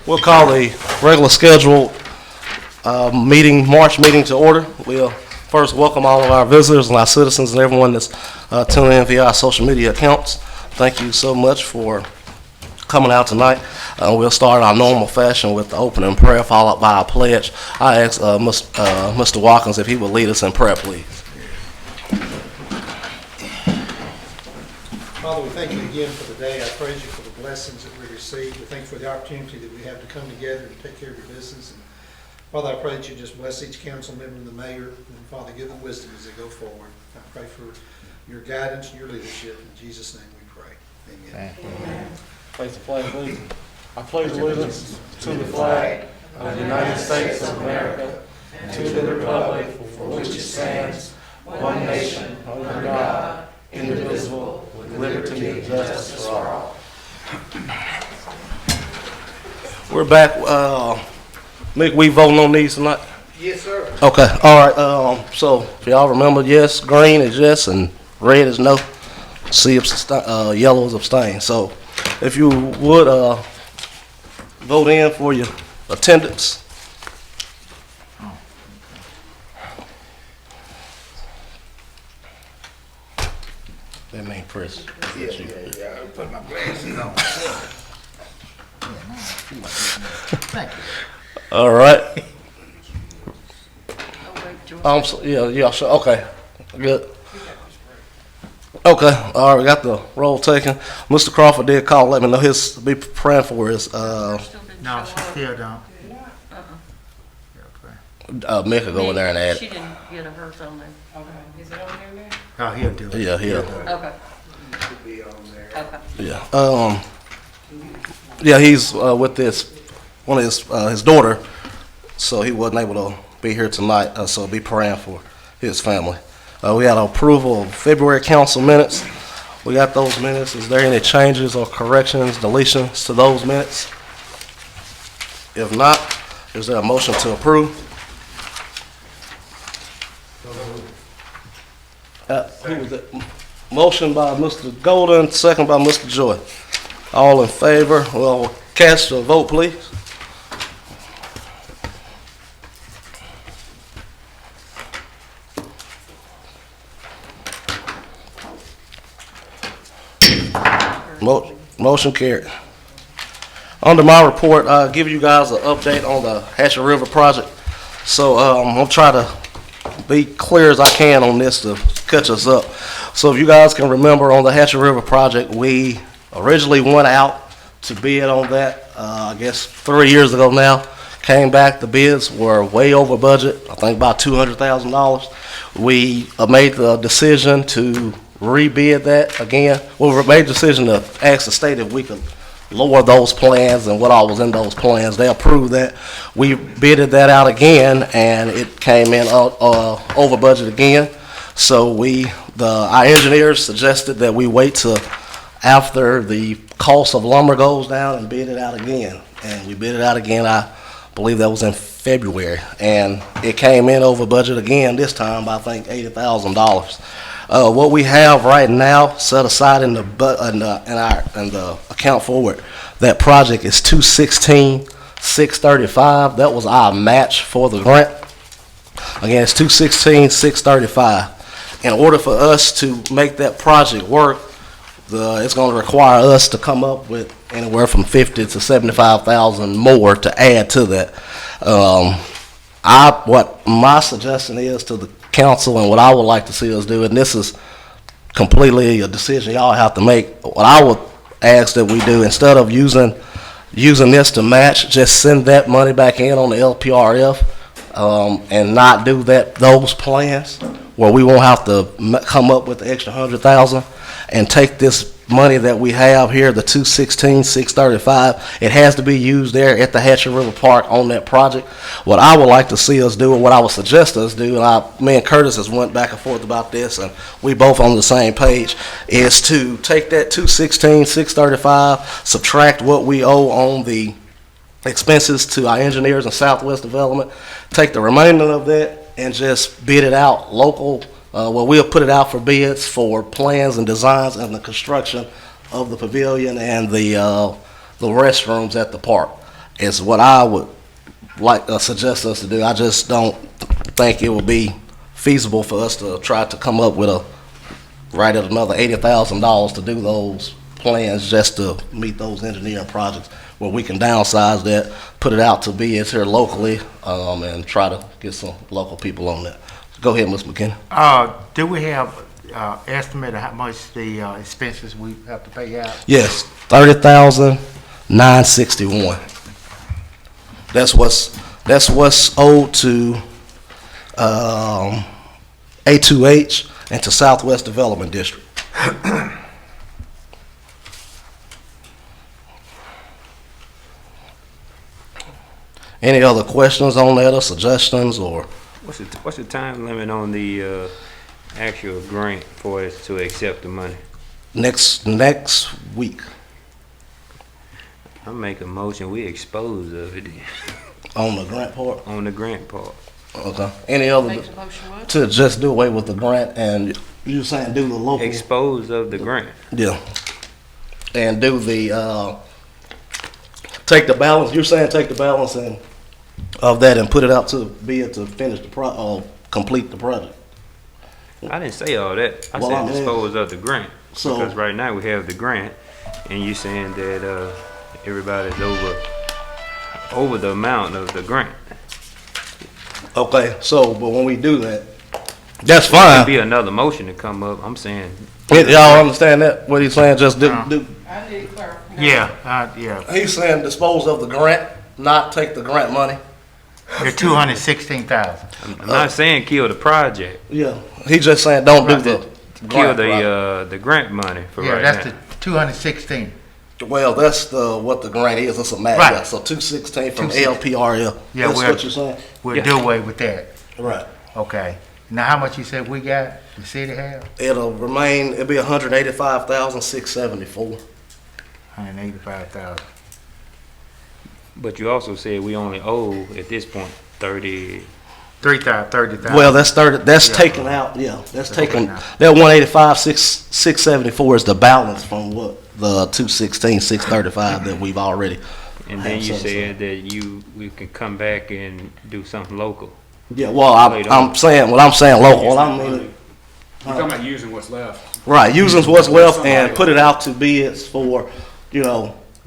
We'll call the regular scheduled March meeting to order. We'll first welcome all of our visitors and our citizens and everyone that's tuning in via our social media accounts. Thank you so much for coming out tonight. We'll start our normal fashion with the opening prayer followed by our pledge. I ask Mr. Watkins if he would lead us in prayer, please. Father, we thank you again for the day. I praise you for the blessings that we received. We thank you for the opportunity that we have to come together and take care of your business. And Father, I pray that you just bless each council member and the mayor. And Father, give them wisdom as they go forward. I pray for your guidance and your leadership. In Jesus' name we pray. Amen. Amen. Place the flag, please. I pledge allegiance to the flag of the United States of America and to the republic for which it stands, one nation, under God, indivisible, with liberty and justice for all. We're back. Mick, we voting on these tonight? Yes, sir. Okay. All right. So if y'all remember, yes, green is yes, and red is no. Yellow is abstain. So if you would vote in for your attendance. That ain't Chris. Yeah. I put my glasses on. Thank you. All right. Yeah, sure. Okay. Good. Okay. All right. We got the roll taken. Mr. Crawford did call. Let me know his be praying for his. No, she still don't. Mick will go in there and add She it. didn't get a hers on there. Okay, is it on there now? Oh, he'll do it. Yeah, he'll. Okay, Should be on there. okay. Yeah. Yeah, he's with one of his daughter, so he wasn't able to be here tonight. So be praying for his family. We had approval of February council minutes. We got those minutes. Is there any changes or corrections, deletions to those minutes? If not, is there a motion to approve? Who was it? Motion by Mr. Golden, second by Mr. Joy. All in favor? Well, cast your vote, please. Motion carried. Under my report, I'll give you guys an update on the Hatchery River project. So I'm going to try to be clear as I can on this to catch us up. So if you guys can remember on the Hatchery River project, we originally went out to bid on that, I guess 3 years ago now. Came back, the bids were way over budget, I think about $200,000. We made the decision to rebid that again. Well, we made the decision to ask the state if we could lower those plans and what all was in those plans. They approved that. We bidded that out again, and it came in over budget again. So our engineers suggested that we wait till after the cost of lumber goes down and bid it out again. And we bid it out again, I believe that was in February. And it came in over budget again this time by, I think, $80,000. What we have right now set aside in the account forward, that project is $216,635. That was our match for the grant. Again, it's $216,635. In order for us to make that project work, it's going to require us to come up with anywhere from $50,000 to $75,000 more to add to that. What my suggestion is to the council and what I would like to see us do, and this is completely a decision y'all have to make. What I would ask that we do, instead of using this to match, just send that money back in on the LPRF and not do those plans where we won't have to come up with the extra $100,000 and take this money that we have here, the $216,635. It has to be used there at the Hatchery River Park on that project. What I would like to see us do, and what I would suggest us do, and me and Curtis has went back and forth about this, and we both on the same page, is to take that $216,635, subtract what we owe on the expenses to our engineers in Southwest Development, take the remainder of that and just bid it out local. We'll put it out for bids for plans and designs and the construction of the pavilion and the restrooms at the park. is what I would like suggest us to do. I just don't think it would be feasible for us to try to come up with right at another $80,000 to do those plans just to meet those engineering projects, where we can downsize that, put it out to bids here locally, and try to get some local people on that. Go ahead, Ms. McKinney. Do we have estimate of how much the expenses we have to pay out? Yes, $30,961. That's what's owed to A2H and to Southwest Development District. Any other questions on that or suggestions or? What's the time limit on the actual grant for us to accept the money? Next week I make a motion, we expose of it on the grant part. on the grant part. Okay. Any other Make the motion what? to just do away with the grant and you saying do the local? Expose of the grant. Yeah. And do the take the balance. You're saying take the balance and of that and put it out to bid to finish the complete the project. I didn't say all that. I Well, said I mean, dispose of the grant. so- Because right now we have the grant, and you saying that everybody's over the amount of the grant. Okay. So, but when we do that, that's There'll fine. be another motion to come up. I'm saying Y'all understand that? What he's saying? Just do. I need clarification. Yeah. He's saying dispose of the grant, not take the grant money. The 216,000. I'm not saying kill the project. Yeah. He's just saying don't do the Kill grant project. the grant money for Yeah, right that's now. the 216. Well, that's what the grant is. It's a match. Right. Yeah, so 216 from 216. LPRL. Yeah, That's we're- what you're saying? We'll Yeah. do away with that. Right. Okay. Now, how much you said we got, the city have? It'll be 185,674. 185,000. But you also said we only owe at this point 30. 30,000. Well, that's 30. That's Yeah. taken out. Yeah, that's taken. taken out. That 185,674 is the balance from what the 216,635 that we've already. And then had you set aside. said that we can come back and do something local. Yeah. Well, Later I'm on. saying what I'm saying local. Well, I mean, You're talking about using what's left. right, using what's left and put it out to bids for,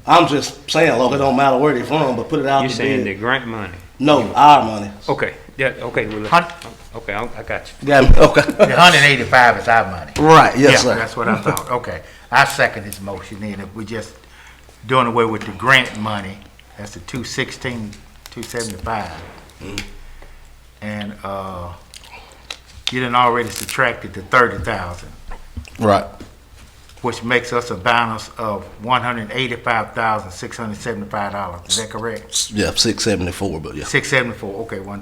I'm just saying local. It don't matter where they're from, but put it out You're to saying the bid. grant money. No, our money. Okay. Yeah. Okay. Well, Hun- okay. I got you. Yeah. Okay. The 185 is our money. Right. Yes, Yeah, sir. that's what I thought. Okay. I second his motion then. If we just doing away with the grant money, that's the 216, 275. And you done already subtracted the 30,000, Right. which makes us a balance of $185,675. Is that correct? Yeah, 674, but yeah. 674. Okay, all right,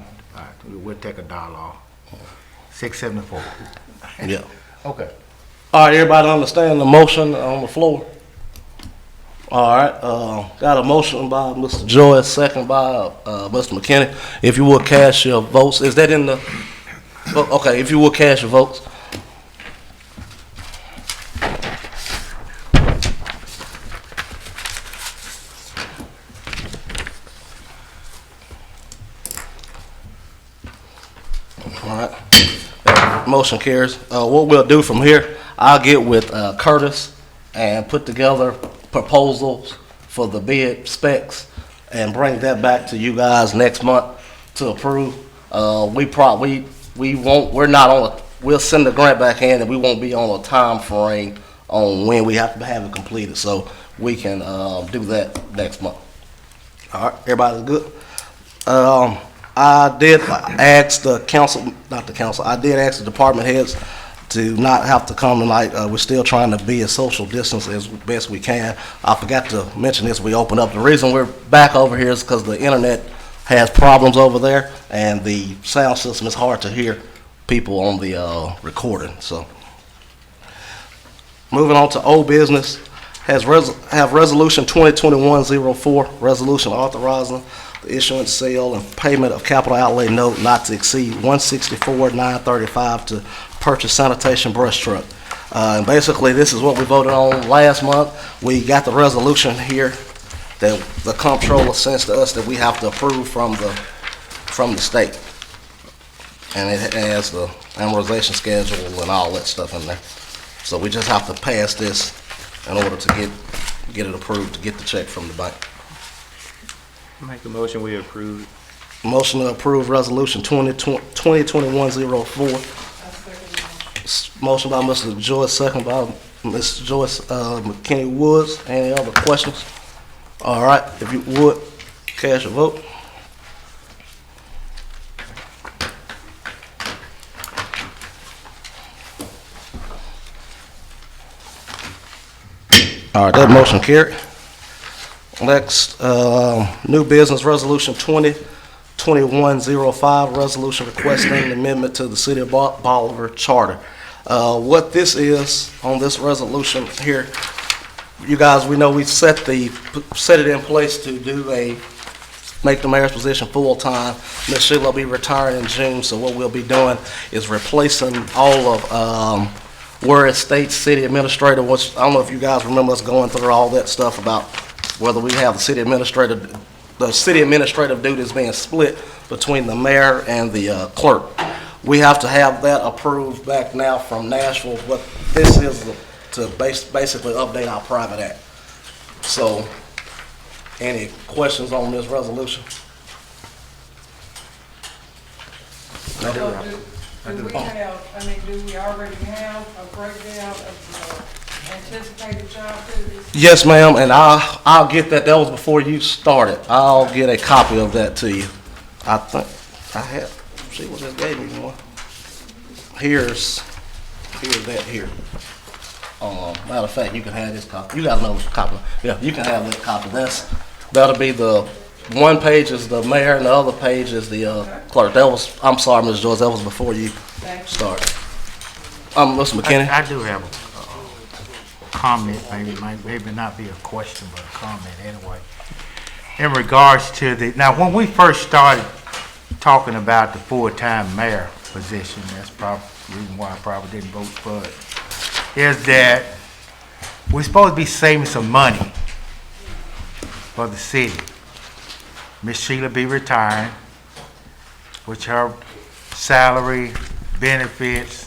we'll take $1 off. 674. Yeah. Okay. All right, everybody understand the motion on the floor? All right, got a motion by Mr. Joyce, second by Mr. McKinney. If you would cast your votes, is that in the, okay, if you would cast your votes. All right. Motion carries. What we'll do from here, I'll get with Curtis and put together proposals for the bid specs and bring that back to you guys next month to approve. We'll send the grant back in and we won't be on a time frame on when we have to have it completed, so we can do that next month. All right, everybody good? I did ask the department heads to not have to come tonight. We're still trying to be as social distance as best we can. I forgot to mention this, we opened up. The reason we're back over here is because the internet has problems over there and the sound system is hard to hear people on the recording, so. Moving on to old business, have resolution 2021-04, resolution authorizing the issuance, sale, and payment of capital outlay note not to exceed $164,935 to purchase sanitation brush truck. And basically, this is what we voted on last month. We got the resolution here, that the comptroller sends to us that we have to approve from the state. And it has the amortization schedule and all that stuff in there. So we just have to pass this in order to get it approved, to get the check from the bank. Make a motion, we approve. Motion to approve resolution 2021-04. I second the Motion motion. by Mr. Joyce, second by Ms. Joyce McKinney Woods. Any other questions? All right, if you would, cast your vote. All right, that motion carried. Next, new business resolution 2021-05, resolution requesting an amendment to the City of Bolivar Charter. What this is on this resolution here, you guys, we know we set it in place to make the mayor's position full-time. Ms. Sheila will be retiring in June, so what we'll be doing is replacing all of where it states city administrator, which I don't know if you guys remember us going through all that stuff about whether we have the city administrative duties being split between the mayor and the clerk. We have to have that approved back now from Nashville. What this is to basically update our private act. So, any questions on this resolution? So do we already have a breakdown of the anticipated job duties? Yes, ma'am, and I'll get that. That was before you started. I'll get a copy of that to you. I think I have. See what this gave me one. Here's that here. Matter of fact, you can have this copy. You got another copy. Yeah, you can have that copy. That'll be the one page is the mayor and the other page is the clerk. I'm sorry, Ms. Joyce, that was before you started. Mr. McKinney. I do have a comment, maybe not be a question, but a comment anyway. In regards to now when we first started talking about the full-time mayor position, that's probably the reason why I probably didn't vote for it, is that we're supposed to be saving some money for the city. Miss Sheila be retiring, which her salary, benefits,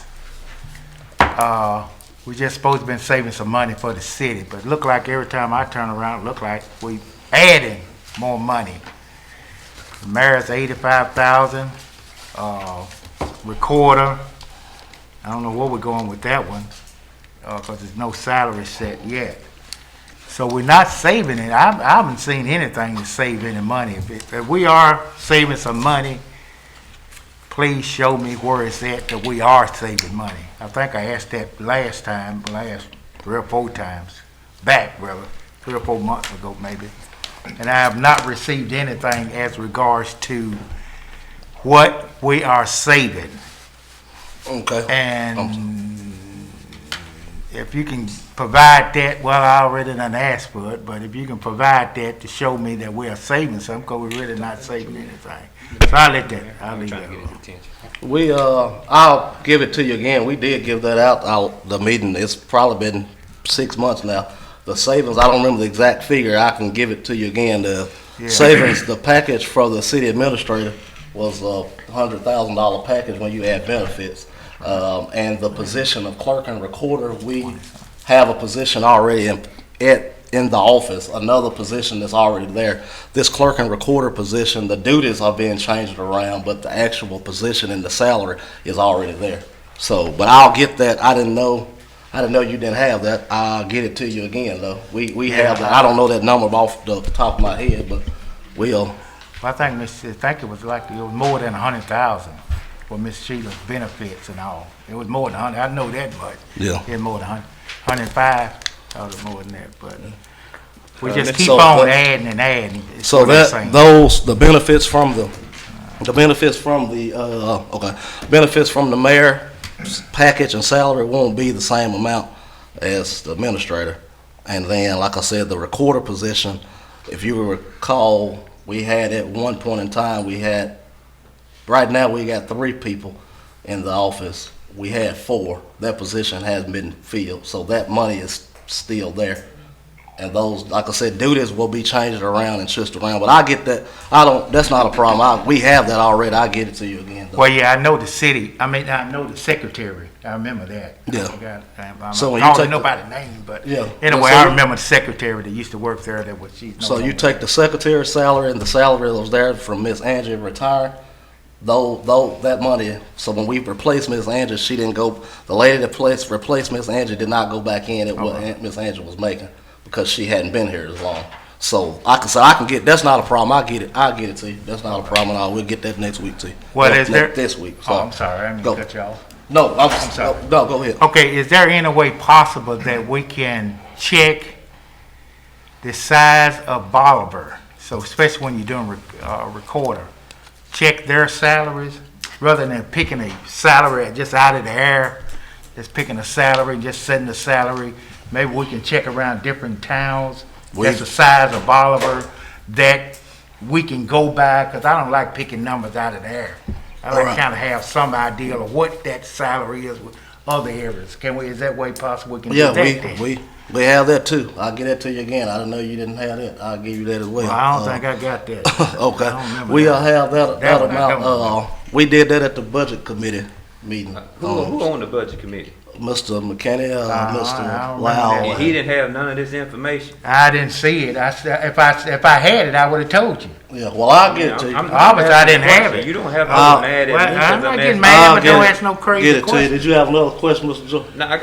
we just supposed to been saving some money for the city, but look like every time I turn around, it look like we adding more money. The mayor's 85,000, recorder, I don't know where we're going with that one, because there's no salary set yet. So we're not saving it. I haven't seen anything to save any money. If we are saving some money, please show me where it's at that we are saving money. I think I asked that last 3 or 4 times, back rather, 3 or 4 months ago maybe. And I have not received anything as regards to what we are saving. Okay. And if you can provide that, well, I already done asked for it, but if you can provide that to show me that we are saving something, because we're really not saving anything. So I'll leave that alone. I'll give it to you again. We did give that out the meeting. It's probably been 6 months now. The savings, I don't remember the exact figure. I can give it to you again. The savings, the package for the city administrator was a $100,000 package when you add benefits. And the position of clerk and recorder, we have a position already in the office, another position that's already there. This clerk and recorder position, the duties are being changed around, but the actual position and the salary is already there. So, but I'll get that. I didn't know you didn't have that. I'll get it to you again, though. We have that. I don't know that number off the top of my head, but we'll. Well, I think it was more than 100,000 for Miss Sheila's benefits and all. It was more than 100. I know that much. Yeah. It was more than 105. I was more than that, but we just keep so on adding and adding. So the benefits from the mayor package and salary won't be the same amount as the administrator. And then, like I said, the recorder position, if you recall, we had at one point in time, right now we got 3 people in the office. We had 4. That position hasn't been filled, so that money is still there. And those, like I said, duties will be changed around and switched around, but I get that, that's not a problem, we have that already, I'll get it to you again, though. Well, yeah, I know the I know the secretary. I remember that. Yeah. I forgot. I So when don't you take know the- about the name, but Yeah. anyway, So I you- remember the secretary that used to work there. That was she's. no So you longer take the secretary's salary and the salary that was there from Miss Angie retiring, though that money, so when we replaced Miss Angie, she didn't go, the lady that replaced Miss Angie did not go back in at what Miss Angie was making, because she hadn't been here as long. So I can get, that's not a problem, I'll get it to you, that's not a problem at all, we'll get that next week to you. Well, Or is there this week, Oh, I'm sorry. I didn't Go. cut you off. No, I'm sorry. No, go ahead. Okay, is there any way possible that we can check the size of Bolivar? So especially when you're doing recorder, check their salaries rather than picking a salary just out of the air. Just picking a salary, just setting the salary. Maybe we can check around different towns. That's the size of Bolivar that we can go by, because I don't like picking numbers out of the air. I like Alright. kind of have some idea of what that salary is with other areas. Is that way possible we can Yeah, do that then? we have that too, I'll get that to you again, I didn't know you didn't have that, I'll give you that as well. Well, I don't think I got that. Okay, I don't remember we'll that. have that That one I amount, don't we did that at the budget committee meeting. Who on the budget committee? Mr. McKinney, I Mr. don't Lau. remember And he didn't have none of this information. I didn't see it. If I had it, I would have told you. Yeah, well, I'll get it to you. Obviously, I didn't have it. You don't have to Uh, be mad Well, at me. 'cause I'm not getting asking- mad, but get don't it- ask no crazy Get it to you. questions. Did you have another question, Mr. Joe? No,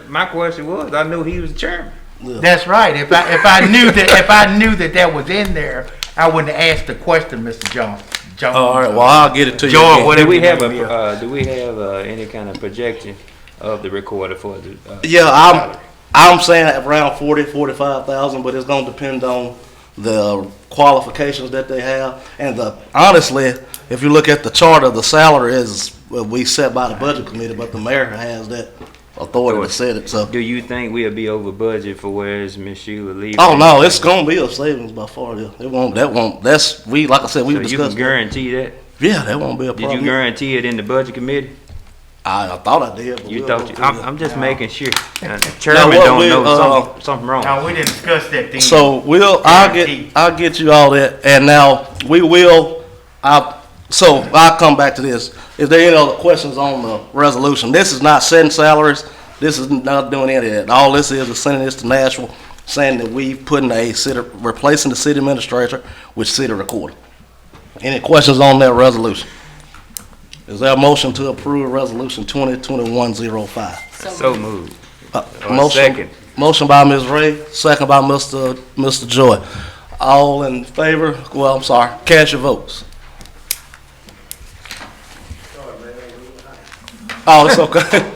my question was, I knew he was the chairman. That's right. If I knew that was in there, I wouldn't have asked the question, Mr. Jones. All right, well, I'll get it to you. George, again. whatever Do we your have name is. do we have any kind of projection of the recorder for the? Yeah, I'm saying around 45,000, but it's gonna depend on the qualifications that they have. And honestly, if you look at the charter, the salary is, we set by the budget committee, but the mayor has that authority to set it, so. Do you think we'll be over budget for whereas Miss Sheila leaving? Oh, no, it's gonna be a savings by far, yeah. Like I said, we So you can discussed. guarantee that? Yeah, that won't be a Did you problem. guarantee it in the budget committee? I thought I did, but You we'll thought go you? through that. I'm just making sure. Chairman what don't we, know something wrong. No, we didn't discuss that thing. So I'll get you all that, and now I'll come back to this. Is there any other questions on the resolution? This is not setting salaries, this is not doing any of that. All this is sending this to Nashville, saying that we putting replacing the city administrator with city recorder. Any questions on that resolution? Is there a motion to approve resolution 2021-05? So moved. Motion, motion by Ms. Ray, second by Mr. Joy. All in favor? Well, I'm sorry, cast your votes. Oh, it's okay.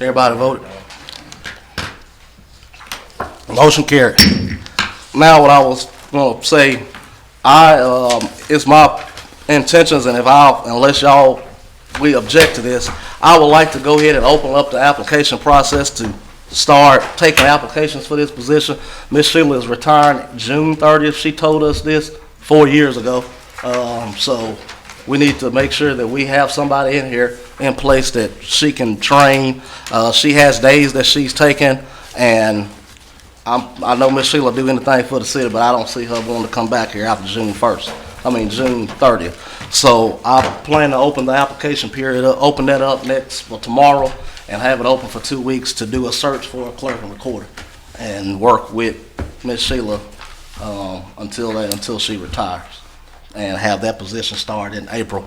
Everybody voted? Motion carried. Now, what I was gonna say, it's my intentions, and unless we object to this, I would like to go ahead and open up the application process to start taking applications for this position. Ms. Sheila is retiring June 30th. She told us this 4 years ago. So we need to make sure that we have somebody in here in place that she can train. She has days that she's taken, and I know Ms. Sheila do anything for the city, but I don't see her wanting to come back here after June 30th. So I plan to open the application period, open that up tomorrow, and have it open for 2 weeks to do a search for a clerk and recorder, and work with Ms. Sheila until she retires, and have that position start in April.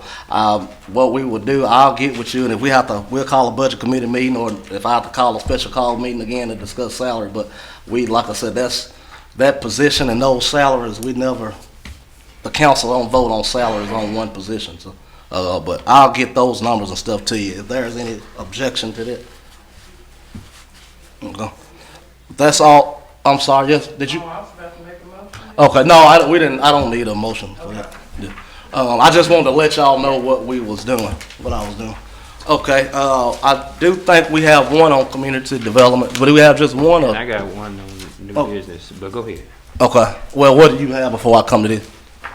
What we will do, I'll get with you, and if we'll call a budget committee meeting, or if I have to call a special call meeting again to discuss salary. But like I said, that position and those salaries, the council don't vote on salaries on one position. So, but I'll get those numbers and stuff to you if there's any objection to that. Okay. That's all. I'm sorry. Yes. Did you? Oh, I was about to make a motion. Okay, no, I don't need a motion for that. Yeah. I just wanted to let y'all know what I was doing. Okay, I do think we have one on community development, but do we have just one And or? I got one on new Oh. business, but go ahead. Okay, well, what do you have before I come to this?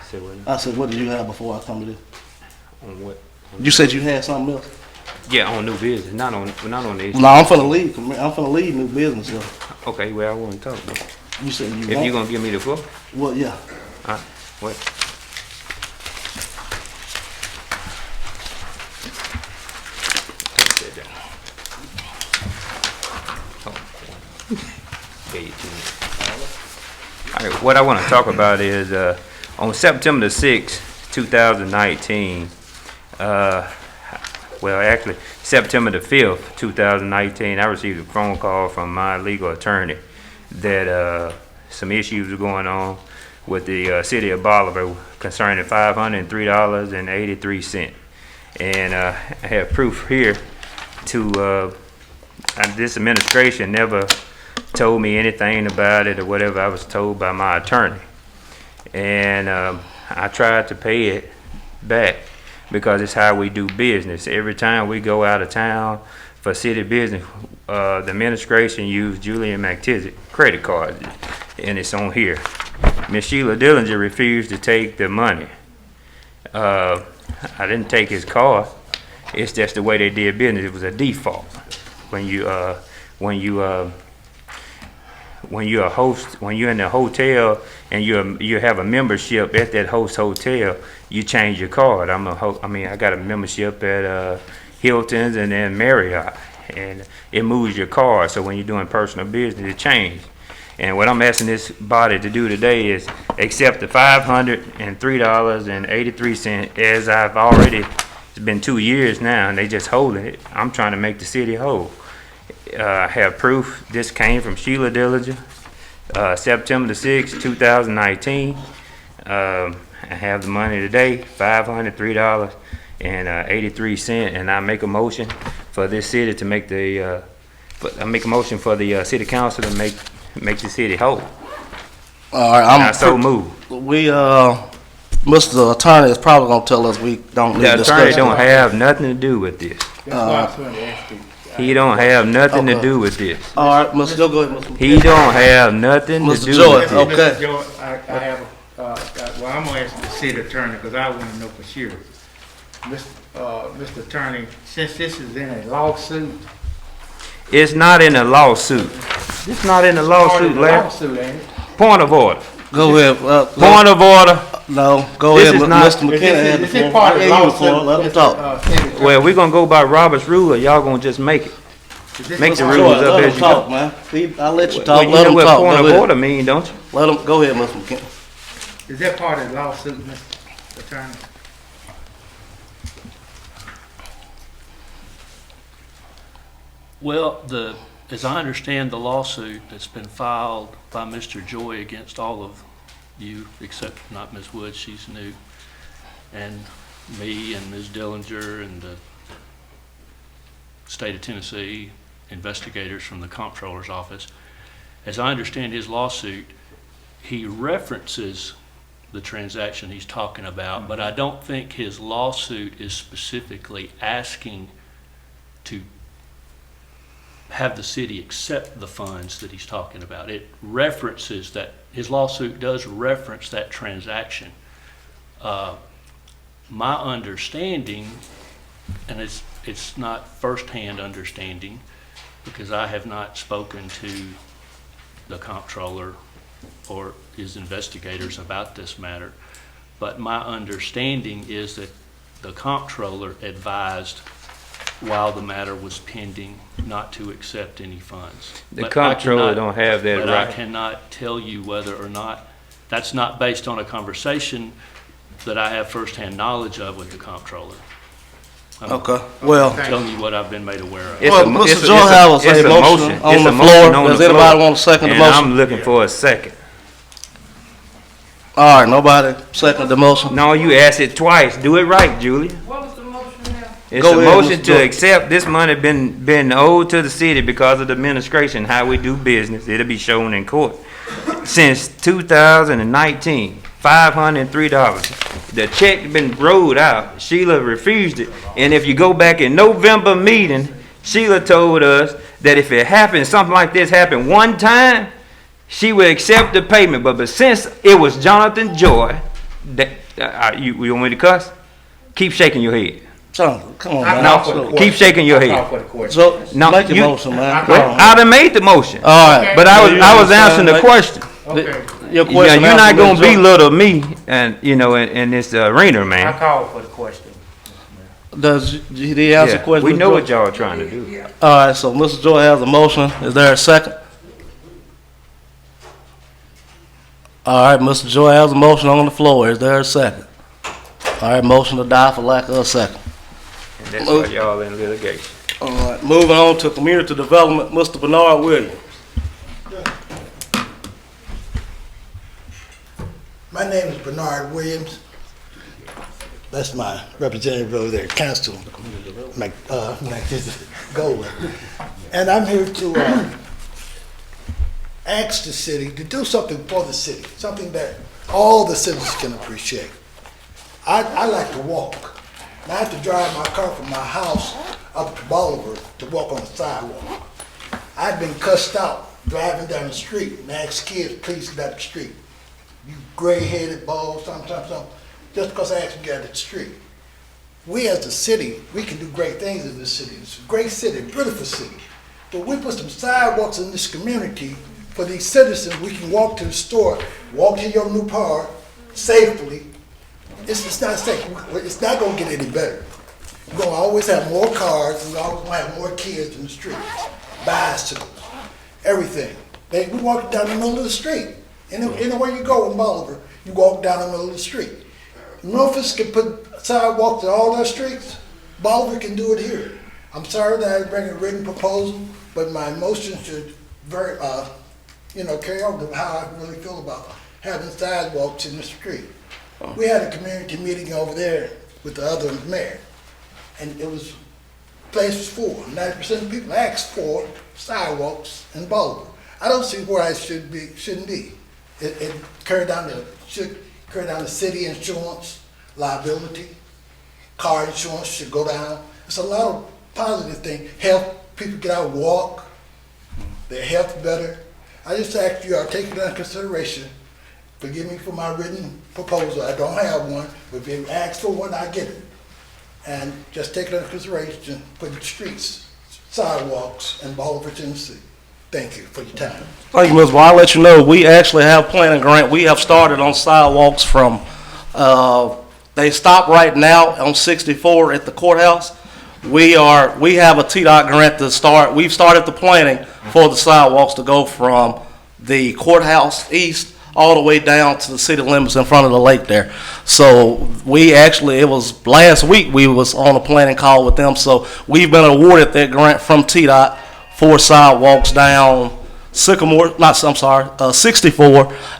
Say what? I said, what did you have before I come to this? On what? You said you had something else? Yeah, on new business, not on the No, I'm finna leave new business here. Okay, well, I want to talk. Though. You said you If want? you gonna give me the floor, Well, yeah. what? All right, what I want to talk about is on September the 6th, 2019, well, actually, September the 5th, 2019, I received a phone call from my legal attorney that some issues were going on with the city of Bolivar concerning $503.83. And I have proof here to this administration never told me anything about it or whatever. I was told by my attorney. And I tried to pay it back because it's how we do business. Every time we go out of town for city business, the administration used Julian McTizzick credit card, and it's on here. Miss Sheila Dillinger refused to take the money. I didn't take his card. It's just the way they did business. It was a default. When you're a host, when you're in the hotel and you have a membership at that host hotel, you change your card. I got a membership at Hilton's and then Marriott, and it moves your card. So when you're doing personal business, it changes. And what I'm asking this body to do today is accept the $503.83 as I've already. It's been 2 years now, and they just holding it. I'm trying to make the city whole. I have proof. This came from Sheila Dillinger, September the 6th, 2019. I have the money today, $503.83, and I make a motion for this city to make the. I make a motion for the city council to make the city whole. All right, And I so move. We, Mr. Attorney is probably gonna tell us we don't need The discussion. attorney don't have nothing to do with this. That's why I was going to ask you. He don't have nothing to Okay. do with this. All right, Mr. Go ahead, Mr. He don't have nothing to Mr. do Joy, with this. okay. Mr. Joy, I have, well, I'm gonna ask the city attorney, because I wanna know for sure. Mr. Attorney, since this is in a lawsuit. It's not in a lawsuit. It's not in a lawsuit, Larry. Lawsuit, ain't it? Point of order. Go ahead. Point of order. No, go This ahead, is not- Mr. McKenna had the Is this floor. part of the Yeah, you the lawsuit? floor. Let him talk. City attorney? Well, we're gonna go by Robert's rule, or y'all gonna just make it. Is this make the part- rules Joy, up let as him you talk, go. man. I'll let you Well, talk. you Let know him what talk. point Go of ahead. order mean, don't you? Let him, go ahead, Mr. McKenna. Is that part of the lawsuit, Mr. Attorney? Well, as I understand the lawsuit that's been filed by Mr. Joy against all of you, except not Ms. Woods, she's new, and me and Ms. Dillinger and the state of Tennessee investigators from the comptroller's office. As I understand his lawsuit, he references the transaction he's talking about, but I don't think his lawsuit is specifically asking to have the city accept the funds that he's talking about. It references that, his lawsuit does reference that transaction. My understanding, and it's not firsthand understanding, because I have not spoken to the comptroller or his investigators about this matter, but my understanding is that the comptroller advised while the matter was pending not to accept any funds. The But I comptroller cannot- don't have that But I right. cannot tell you whether or not, that's not based on a conversation that I have firsthand knowledge of with the comptroller. I'm Okay, well, telling you what I've been made aware of. It's well, a mo- Mr. it's a- Joy it's a- has it's a a motion on It's the a floor. motion on Does the anybody floor. want to second the And motion? I'm looking for a second. All right, nobody second the motion? No, you asked it twice. Do it right, Julie. What was the motion now? It's Go a ahead, motion Mr. to Joy. accept this money been owed to the city because of the administration, how we do business. It'll be shown in court. Since 2019, $503. The check been rolled out. Sheila refused it. And if you go back in November meeting, Sheila told us that if it happened, something like this happened one time, she would accept the payment. But since it was Jonathan Joy, you want me to cuss? Keep shaking your head. Jonathan, come on, I man. call for the So- question. Keep shaking your I head. call for the question. So, No, make your you- motion, man. Well, I done made the motion, All right. but I was answering the Make- question. Okay, Your Now, question. you're not answer, gonna Mr. Jones. belittle me and, in this arena, I man. call for the question. Did he answer the Yeah, question? we Mr. know Joy? what y'all are trying to do. Yeah. All right, so Mr. Joy has a motion. Is there a second? All right, Mr. Joy has a motion on the floor. Is there a second? All right, motion to die for lack of a second. And that's why y'all in litigation. All right, moving on to community development, Mr. Bernard Williams. My name is Bernard Williams. That's my representative over there, council, Goldwyn. And I'm here to ask the city to do something for the city, something that all the citizens can appreciate. I like to walk. And I have to drive my car from my house up to Bolivar to walk on the sidewalk. I've been cussed out driving down the street and asked kids, please get out the street. You gray-headed bald, something, just because I asked you to get out of the street. We as a city, we can do great things in this city. It's a great city, beautiful city. But we put some sidewalks in this community for these citizens. We can walk to the store, walk to your new park safely. It's not safe. It's not going to get any better. We're going to always have more cars, and we're always going to have more kids in the street, bicycles, everything. We walk down the middle of the street. Anywhere you go in Bolivar, you walk down the middle of the street. Memphis can put sidewalks in all their streets. Bolivar can do it here. I'm sorry that I bring a written proposal, but my motion should carry on to how I really feel about having sidewalks in the street. We had a community meeting over there with the other mayor, and it was place was full. 90% of people asked for sidewalks in Bolivar. I don't see where I shouldn't be. It should carry down the city insurance, liability, car insurance should go down. It's a lot of positive things. Help people get out and walk, their health better. I just ask you, I'll take it under consideration. Forgive me for my written proposal. I don't have one, but if you ask for one, I get it. And just take it under consideration, put the streets, sidewalks in Bolivar, Tennessee. Thank you for your time. Thank you, Ms. Well, I'll let you know, we actually have planning grant. We have started on sidewalks from, they stop right now on 64 at the courthouse. We have a TDOT grant to start. We've started the planning for the sidewalks to go from the courthouse east all the way down to the city limits in front of the lake there. So it was last week we was on a planning call with them. So we've been awarded that grant from TDOT for sidewalks down 64,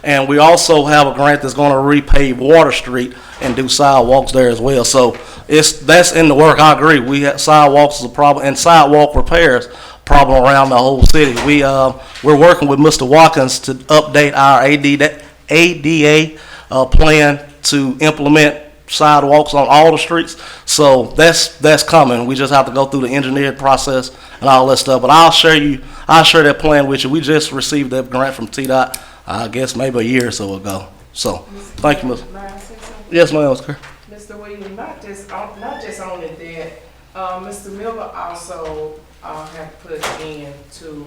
and we also have a grant that's going to repave Water Street and do sidewalks there as well. So that's in the work. I agree. Sidewalks is a problem, and sidewalk repairs problem around the whole city. We're working with Mr. Watkins to update our ADA plan to implement sidewalks on all the streets. So that's coming. We just have to go through the engineering process and all that stuff. But I'll share that plan with you. We just received that grant from TDOT, I guess maybe a year or so ago. So thank you, Ms. May I say something? Yes, ma'am, Mr. Kerr. Mr. Williams, not just only that, Mr. Miller also have put in to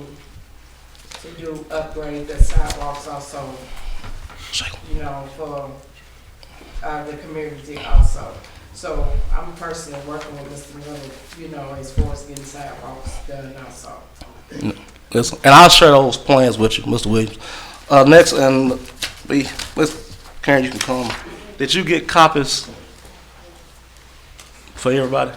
do upgrade the sidewalks also, for the community also. So I'm personally working with Mr. Miller, as far as getting sidewalks done also. Listen, and I'll share those plans with you, Mr. Williams. Next, and Ms. Karen, you can come. Did you get copies for everybody?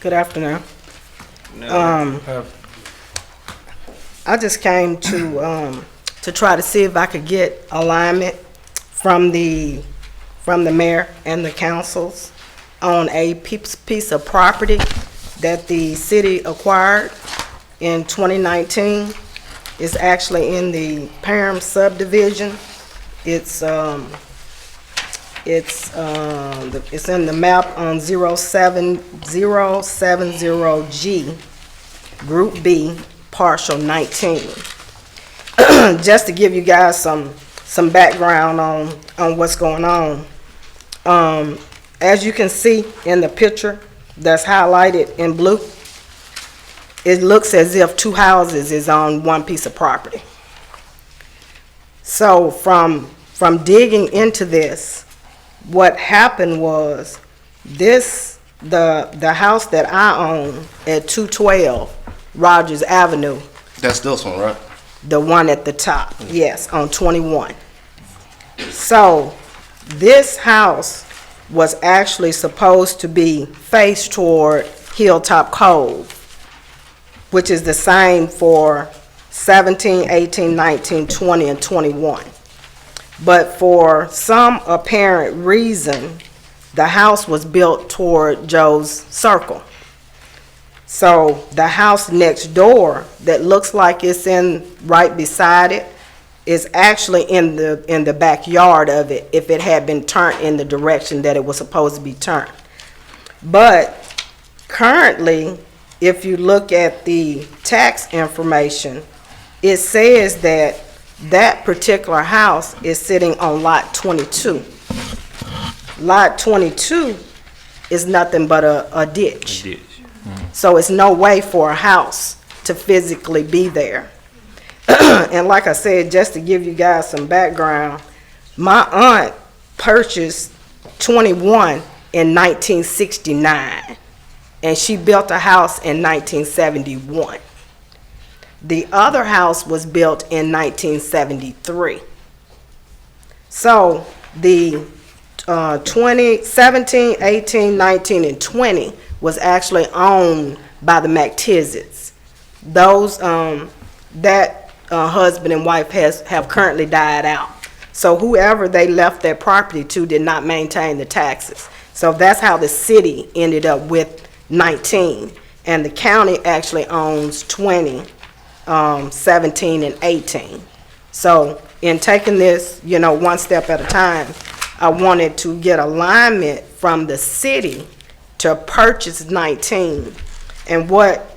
Good afternoon. I just came to try to see if I could get alignment from the mayor and the councils on a piece of property that the city acquired in 2019. It's actually in the Parham subdivision. It's in the map on 070G, Group B, partial 19. Just to give you guys some background on what's going on. As you can see in the picture that's highlighted in blue, it looks as if two houses is on one piece of property. So from digging into this, what happened was the house that I own at 212 Rogers Avenue, That's this one, right? the one at the top, yes, on 21. So this house was actually supposed to be faced toward Hilltop Cove, which is the same for 17, 18, 19, 20, and 21. But for some apparent reason, the house was built toward Joe's Circle. So the house next door that looks like it's in right beside it is actually in the backyard of it if it had been turned in the direction that it was supposed to be turned. But currently, if you look at the tax information, it says that that particular house is sitting on lot 22. Lot 22 is nothing but a ditch. So it's no way for a house to physically be there. And like I said, just to give you guys some background, my aunt purchased 21 in 1969, and she built a house in 1971. The other house was built in 1973. So the 17, 18, 19, and 20 was actually owned by the McTizits. Those husband and wife have currently died out. So whoever they left their property to did not maintain the taxes. So that's how the city ended up with 19, and the county actually owns 20, 17, and 18. So in taking this, one step at a time, I wanted to get alignment from the city to purchase 19. And what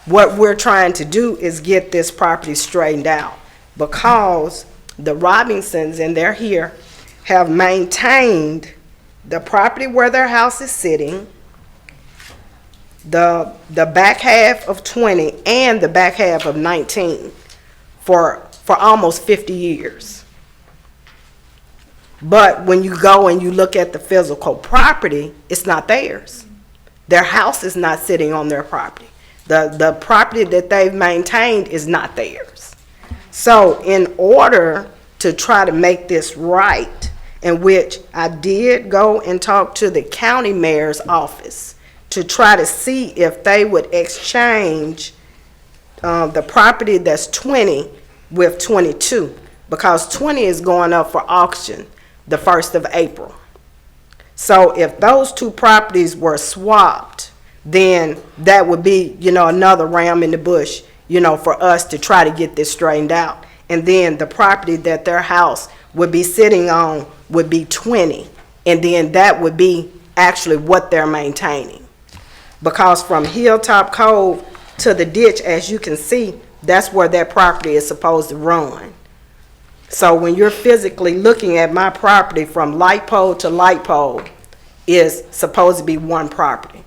we're trying to do is get this property straightened out, because the Robinsons, and they're here, have maintained the property where their house is sitting, the back half of 20 and the back half of 19 for almost 50 years. But when you go and you look at the physical property, it's not theirs. Their house is not sitting on their property. The property that they've maintained is not theirs. So in order to try to make this right, in which I did go and talk to the county mayor's office to try to see if they would exchange the property that's 20 with 22, because 20 is going up for auction the 1st of April. So if those two properties were swapped, then that would be, another ram in the bush, for us to try to get this straightened out. And then the property that their house would be sitting on would be 20. And then that would be actually what they're maintaining. Because from Hilltop Cove to the ditch, as you can see, that's where that property is supposed to run. So when you're physically looking at my property from light pole to light pole, is supposed to be one property.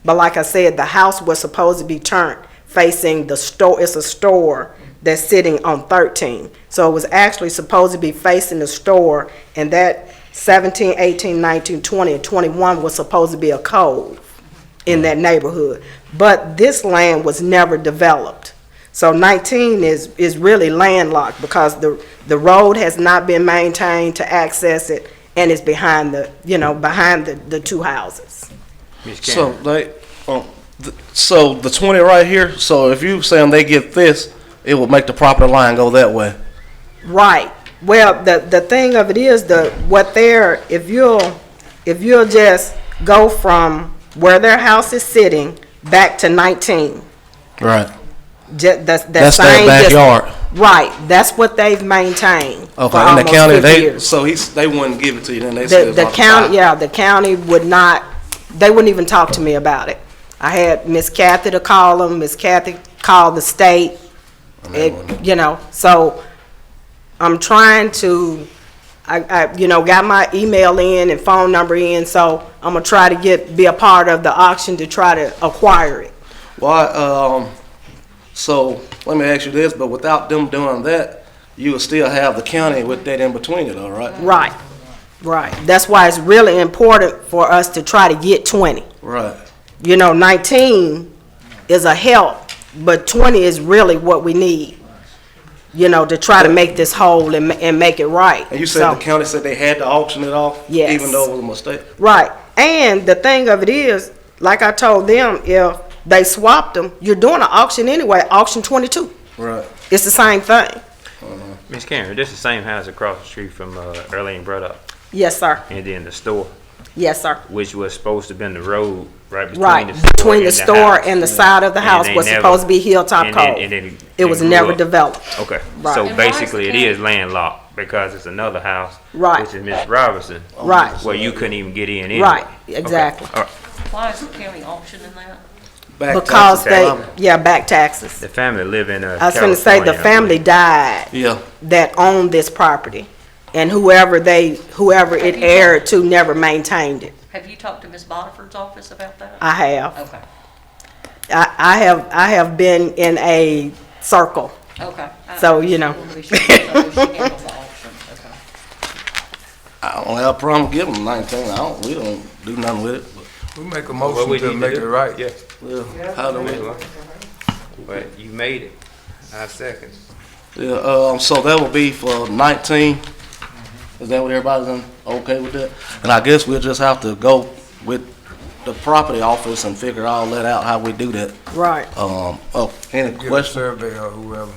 But like I said, the house was supposed to be turned facing the store. It's a store that's sitting on 13. So it was actually supposed to be facing the store, and that 17, 18, 19, 20, and 21 was supposed to be a cove in that neighborhood. But this land was never developed. So 19 is really landlocked because the road has not been maintained to access it, and it's behind the two houses. So so the 20 right here, so if you saying they get this, it would make the property line go that way. Right, Well, the thing of it is, if you'll just go from where their house is sitting back to 19. Right. That's That's same their backyard. Right, that's what they've maintained for Okay, in the almost county, 50 years. so they wouldn't give it to you, then they said it's The off county, side. yeah, the county would not, they wouldn't even talk to me about it. I had Miss Kathy to call them, Miss Kathy called the state, so I'm trying to, I got my email in and phone number in, so I'm gonna try to be a part of the auction to try to acquire it. Why, so, let me ask you this, but without them doing that, you will still have the county with that in between it, all right? Right. That's why it's really important for us to try to get 20. Right. 19 is a help, but 20 is really what we need, to try to make this whole and make it right. And you said the county said they had to auction it off? Yes. Even though it was a mistake? Right. And the thing of it is, like I told them, if they swapped them, you're doing an auction anyway, auction 22. Right. It's the same thing. Miss Karen, this is the same house across the street from Earlene brought up, Yes, sir. and then the store, Yes, sir. which was supposed to have been the road right between Right. the store Between and the store house. and the side of the And house they was never- supposed to be Hilltop and Cove. then- and then It was grew never up. developed. Okay, Right. so And why is basically the it is landlocked because it's another house, Right. which is Miss Robinson, Right. where you couldn't even get in anyway. Right. Okay, Exactly. all right. Why is the county auctioning that? Back Because taxes. back taxes. The family live in I was gonna say, the California, I family believe. died Yeah. that owned this property. And whoever it aired to never maintained it. Have you talked to Ms. Boniford's office about that? I have. Okay, I have been in a circle. okay. So, I wanna be sure she handles the auction, okay. I don't have a problem giving them 19. We don't do nothing with it, but, We make a What we motion need to to make do? it right. Yeah. yeah, how do we? But you made it. I second. Yeah, so that will be for 19. Is that what everybody's okay with that? And I guess we'll just have to go with the property office and figure all that out, how we do that. Right. Any Get a questions? survey or whoever.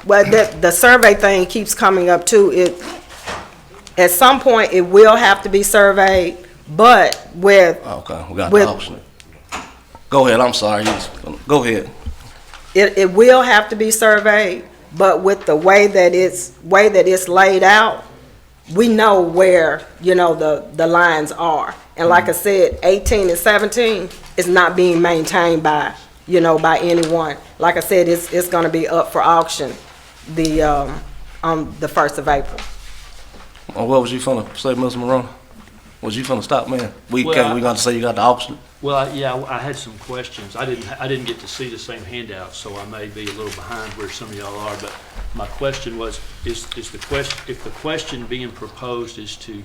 Well, the survey thing keeps coming up too. At some point, it will have to be surveyed, but Okay, we got the option. Go ahead, I'm sorry. Go ahead. it will have to be surveyed, but with the way that it's laid out, we know where, the lines are. And like I said, 18 and 17 is not being maintained by anyone. Like I said, it's gonna be up for auction on the 1st of April. What was you finna say, Mr. Morone? Was you finna stop, man? We Well, gonna say you got the auction? Well, yeah, I had some questions. I didn't get to see the same handout, so I may be a little behind where some of y'all are, but my question was, if the question being proposed is to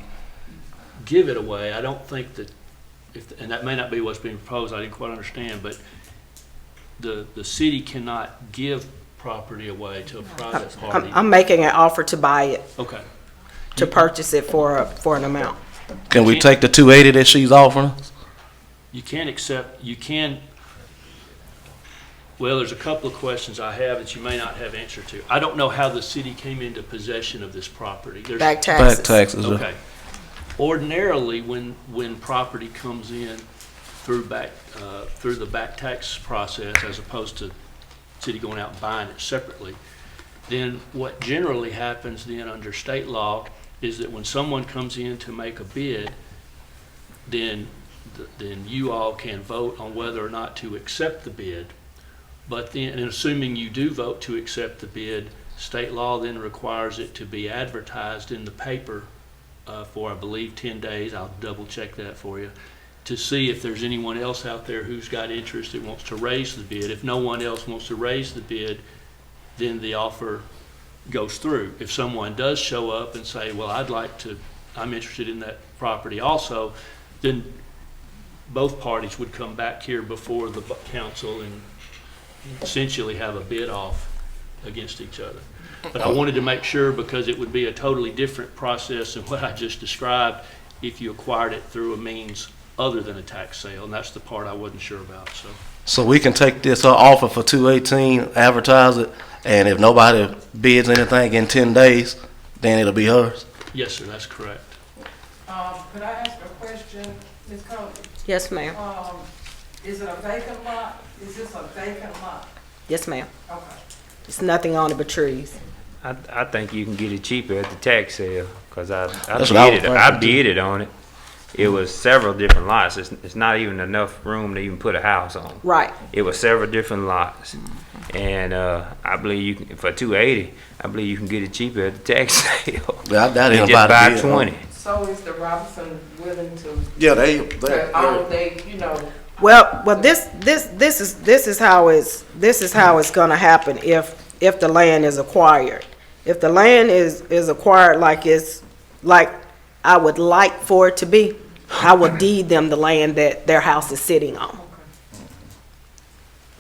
give it away, I don't think that, and that may not be what's being proposed, I didn't quite understand, but the city cannot give property away to a private party. I'm making an offer to buy it, Okay. to purchase it for an amount. Can we take the 280 that she's offering us? Well, there's a couple of questions I have that you may not have answer to. I don't know how the city came into possession of this property. Back taxes. Back taxes. Okay. Ordinarily, when property comes in through the back tax process, as opposed to city going out and buying it separately, then what generally happens then under state law is that when someone comes in to make a bid, then you all can vote on whether or not to accept the bid. But then, and assuming you do vote to accept the bid, state law then requires it to be advertised in the paper for, I believe, 10 days. I'll double check that for you, to see if there's anyone else out there who's got interest that wants to raise the bid. If no one else wants to raise the bid, then the offer goes through. If someone does show up and say, well, I'm interested in that property also, then both parties would come back here before the council and essentially have a bid off against each other. But I wanted to make sure, because it would be a totally different process than what I just described if you acquired it through a means other than a tax sale, and that's the part I wasn't sure about. So So we can take this offer for 218, advertise it, And if nobody bids anything in 10 days, then it'll be hers. Yes, sir, that's correct. Could I ask a question, Ms. Cole? Yes, ma'am. Is it a vacant lot? Is this a vacant lot? Yes, ma'am. Okay. It's nothing on it but trees. I think you can get it cheaper at the tax sale, cause I That's what I was bidded, I thinking, too. bidded on it. It was several different lots. It's not even enough room to even put a house on. Right. It was several different lots. And, I believe you can, for 280, I believe you can get it cheaper at the tax sale. Yeah, I doubt You anybody just buy bid on 20. it. So is the Robinson willing to, Yeah, Well, this is how it's gonna happen if the land is acquired. If the land is acquired like I would like for it to be, I would deed them the land that their house is sitting on.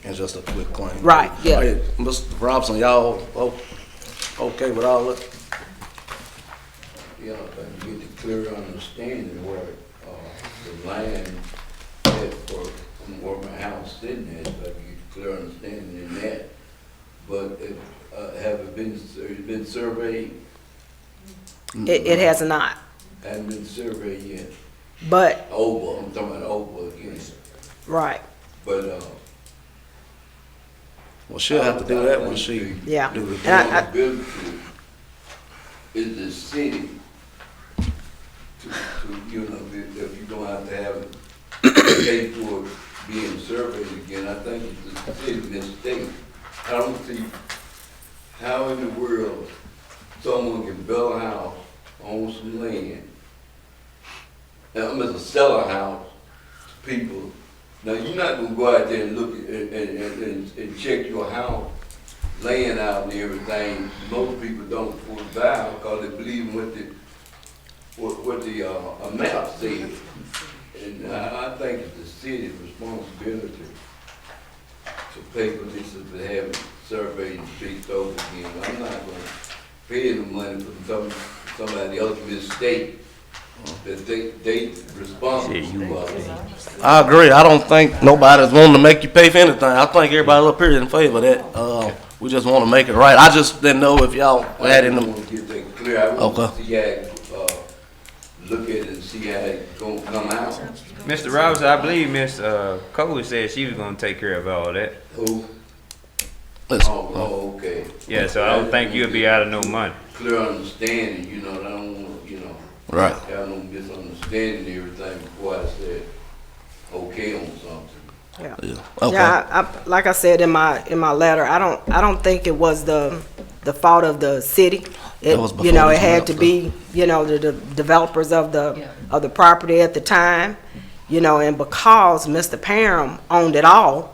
It's just a quick claim. Right, yeah. Hey, Mr. Robinson, y'all okay with all that? Yeah, but you get the clear understanding where, the land is for where my house sitting at, but you get clear understanding in that. But have it been surveyed? It has not, Hasn't been surveyed yet. but, I'm talking about over again. right, But, Well, she'll have to do that when she yeah. do it. And I- Responsibility is the city to, you know, if you don't have to have it pay for it being surveyed again, I think it's the city mistake. I don't see how in the world someone can build a house on some land. Now, I'm gonna sell a house to people. Now, you're not gonna go out there and look at, and check your house, laying out and everything. Most people don't afford to buy because they believe in what the map says. And I think it's the city's responsibility to pay for this if they haven't surveyed and fixed over again. I'm not gonna pay the money for somebody else's mistake that they responsible for. I agree. I don't think nobody's wanting to make you pay for anything. I think everybody up here is in favor of that. We just want to make it right. I just didn't know if y'all had in I them. want to get that clear. I want Okay. to see how it, look at it and see how it's gonna come out. Mr. Robinson, I believe Miss Cole said she was gonna take care of all that. Who? Listen, Oh, okay. Yeah, so I don't think you'll be out of no money. Clear understanding, you know, I don't want, you know, right. have no misunderstanding and everything before I said okay on something. Yeah. Yeah. Okay. Yeah, like I said in my letter, I don't think it was the fault of the city. That was It, before you know, this it had went to up, be, you know, the developers of the property at the time, you know, and because Mr. Parham owned it all,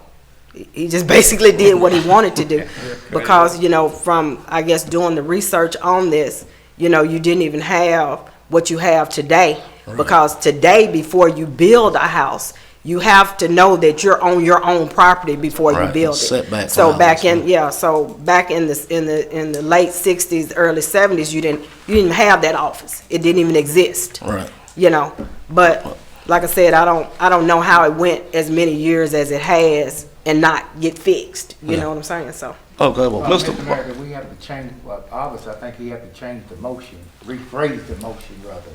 he just basically did what he wanted to do. Because, you know, from, I guess, doing the research on this, you know, you didn't even have what you have today. Because today, before you build a house, you have to know that you're on your own property before you Right, build it. setback So back violation. back in the late 60s, early 70s, you didn't have that office. It didn't even exist. Right. You know, but like I said, I don't know how it went as many years as it has and not get fixed. You know what I'm saying? So Okay, well, Mr. Mr. Mayor, we have to change, well, obviously, I think he have to change the motion, rephrase the motion rather.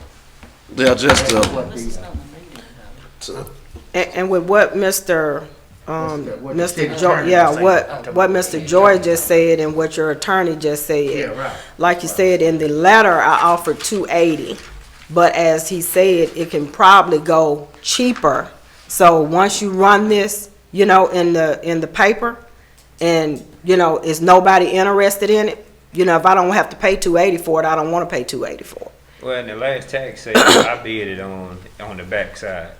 Yeah, just What the, and with what Mr. What the Mr. city Joy, attorney yeah, was what Mr. Joy just said and what your attorney just said. Yeah, right. Like you said in the letter, I offered 280, but as he said, it can probably go cheaper. So once you run this, you know, in the paper, and you know, is nobody interested in it? You know, if I don't have to pay 280 for it, I don't want to pay 280 for it. Well, in the last tax sale, I bid it on the backside,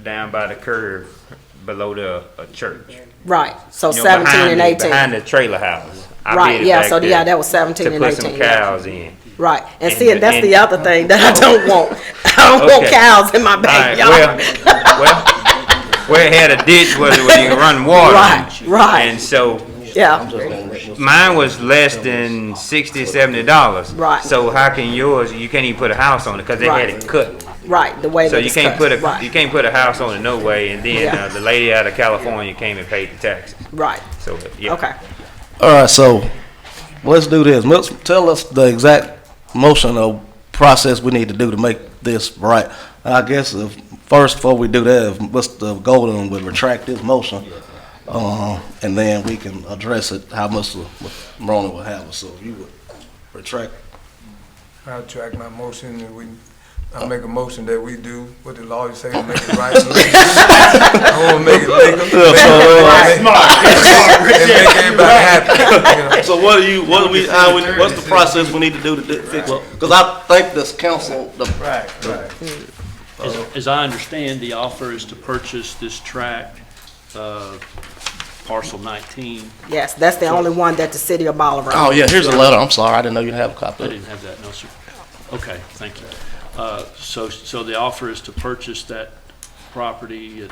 down by the curve, below the church. Right. So You know, 17 behind and the- 18. Behind the trailer house. I Right, bid it yeah, back so there yeah, that was 17 and to put 18. some cows in. Right, and And- see, and that's the and- other thing that I don't want. I don't want Okay. cows in my All right, backyard. where it had a ditch where you can run water. Right, right. And so Yeah, mine was less than $60, $70. Right. So how can yours? You can't even put a house on it because they had it cut. right, the way So that you it's can't cut. put Right, you can't put a house on it no way. And then Yeah. the lady out of California came and paid the taxes. right, So yeah. okay. All right, so let's do this. Tell us the exact motion or process we need to do to make this right. I guess first, before we do that, if Mr. Golden would retract his motion, and then we can address it how Mr. Moroni will have it. So if you would retract. I'll track my motion and I'll make a motion that we do what the lawyers say to make it right. I want to make it legal, and make everybody happy. You know? So what's the process we need to do to fix it? Because I think this council, As I understand, the offer is to purchase this tract, parcel 19. Yes, that's the only one that the city of Bolivar. oh yeah, here's a letter. I'm sorry, I didn't know you have a copy I of it. didn't have that, no, sir. Okay, thank you. So the offer is to purchase that property at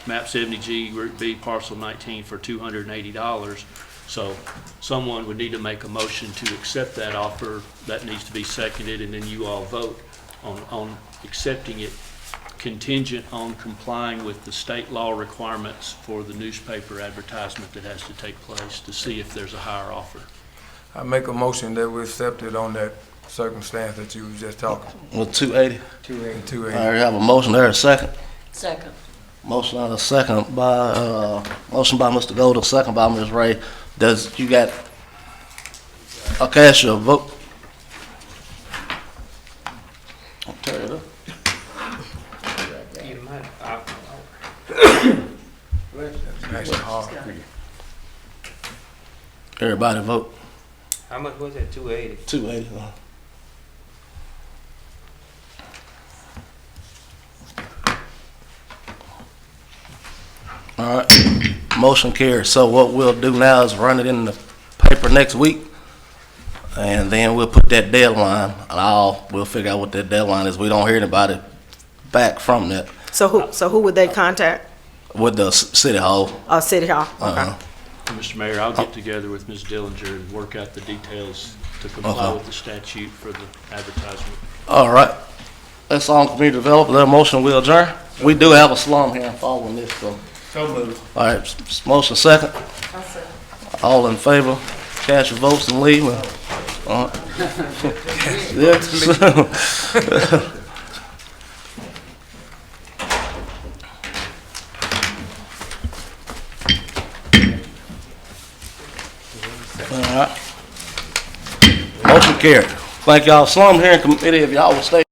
map 70G, Route B, parcel 19 for $280. So someone would need to make a motion to accept that offer. That needs to be seconded, and then you all vote on accepting it, contingent on complying with the state law requirements for the newspaper advertisement that has to take place to see if there's a higher offer. I make a motion that we accept it on that circumstance that you was just talking. With 280. 280. All right, have a motion there, a second. Second. Motion and a second by Mr. Golden, second by Ms. Ray. You got a cast your vote? I'll tear it up. That's hard. Everybody vote. How much was that, 280? 280. All right, motion carries. So what we'll do now is run it in the paper next week, and then we'll put that deadline, and we'll figure out what that deadline is. We don't hear anybody back from that So who would they contact? with the city hall. City Hall, okay. Uh-huh. Mr. Mayor, I'll get together with Ms. Dillinger and work out the details to comply with the statute for the advertisement. All right, that's all community development. That motion will adjourn. We do have a slum here following this, so. So moved. All right, motion second. All in favor, cast your votes and leave. Yes. All right. Motion carried. Thank y'all. Slum hearing committee, if y'all will stay.